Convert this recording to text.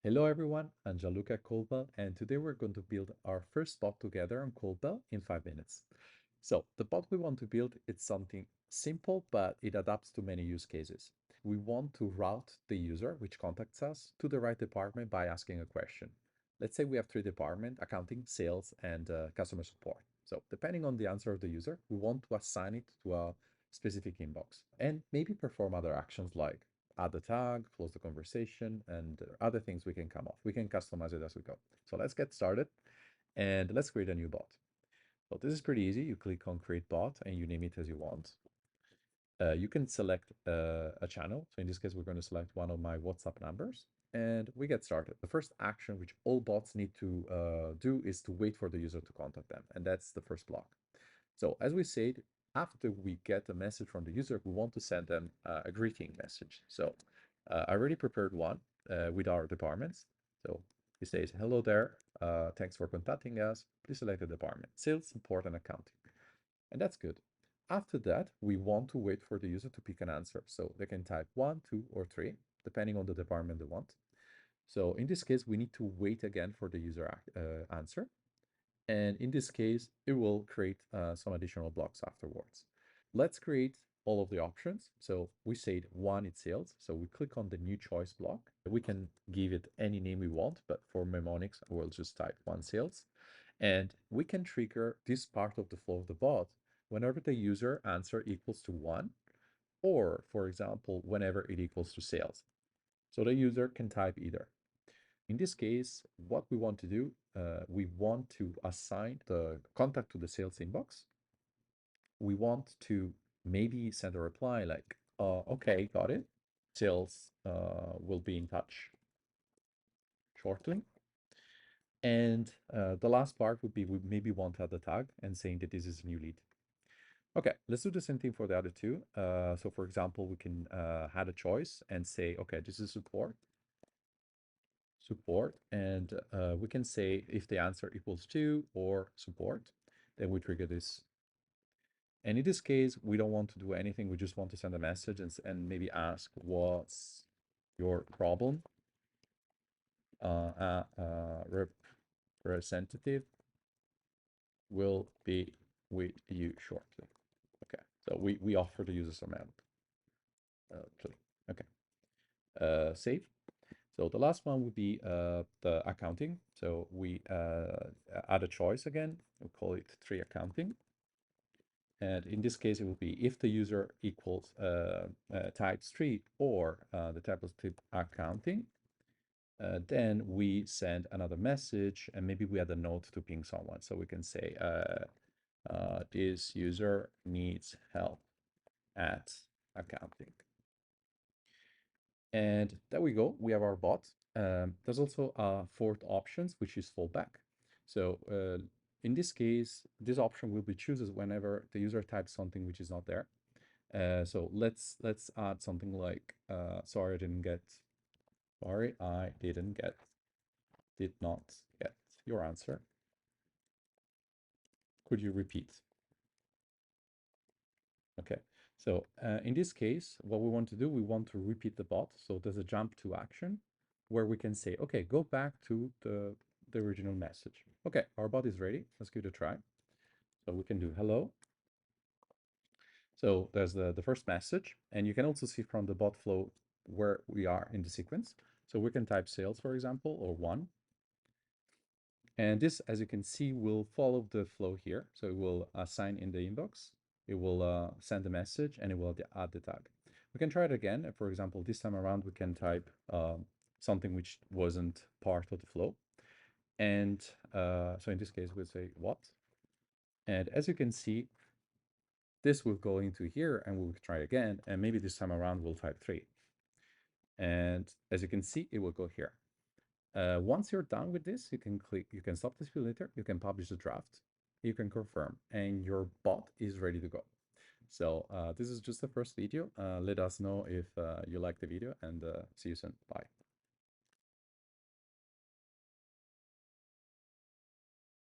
Hello everyone, I'm Gianluca Callbell, and today we're going to build our first bot together on Callbell in 5 minutes. So the bot we want to build is something simple, but it adapts to many use cases. We want to route the user, which contacts us, to the right department by asking a question. Let's say we have three departments: accounting, sales, and customer support. So depending on the answer of the user, we want to assign it to a specific inbox and maybe perform other actions like add the tag, close the conversation, and other things we can come off. We can customize it as we go. So let's get started and let's create a new bot. So this is pretty easy. You click on create bot and you name it as you want. You can select a channel. So in this case, we're going to select one of my WhatsApp numbers and we get started. The first action which all bots need to do is to wait for the user to contact them. And that's the first block. So as we said, after we get a message from the user, we want to send them a greeting message. So I already prepared one with our departments. So it says, hello there, thanks for contacting us. Please select the department, sales, support, and accounting. And that's good. After that, we want to wait for the user to pick an answer. So they can type 1, 2, or 3, depending on the department they want. So in this case, we need to wait again for the user answer. And in this case, it will create some additional blocks afterwards. Let's create all of the options. So we said one, it's sales. So we click on the new choice block. We can give it any name we want, but for mnemonics, we'll just type one sales. And we can trigger this part of the flow of the bot whenever the user answer equals to one, or for example, whenever it equals to sales. So the user can type either. In this case, what we want to do, we want to assign the contact to the sales inbox. We want to maybe send a reply like, okay, got it. Sales will be in touch shortly. And the last part would be we maybe want to add a tag and saying that this is a new lead. Okay, let's do the same thing for the other two. So for example, we can add a choice and say, okay, this is support, and we can say if the answer equals to or support, then we trigger this. And in this case, we don't want to do anything. We just want to send a message and maybe ask what's your problem. Representative will be with you shortly. Okay, so we offer the user some help. Okay, save. So the last one would be the accounting. So we add a choice again. We'll call it tree accounting. And in this case, it will be if the user equals types tree or the type of type accounting, then we send another message and maybe we add a note to ping someone. So we can say this user needs help at accounting. And there we go. We have our bot. There's also a fourth options, which is fallback. So in this case, this option will be chosen whenever the user types something which is not there. So let's add something like sorry, I did not get your answer. Could you repeat? Okay. So in this case, what we want to do, we want to repeat the bot. So there's a jump to action where we can say, okay, go back to the original message. Okay, our bot is ready. Let's give it a try. So we can do hello. So there's the first message, and you can also see from the bot flow where we are in the sequence. So we can type sales, for example, or one. And this, as you can see, will follow the flow here. So it will assign in the inbox, it will send a message, and it will add the tag. We can try it again. For example, this time around, we can type something which wasn't part of the flow. And so in this case, we'll say what? And as you can see, this will go into here and we'll try again. And maybe this time around, we'll type 3. And as you can see, it will go here. Once you're done with this, you can stop this view later, you can publish the draft, you can confirm, and your bot is ready to go. So this is just the first video. Let us know if you like the video, and see you soon. Bye.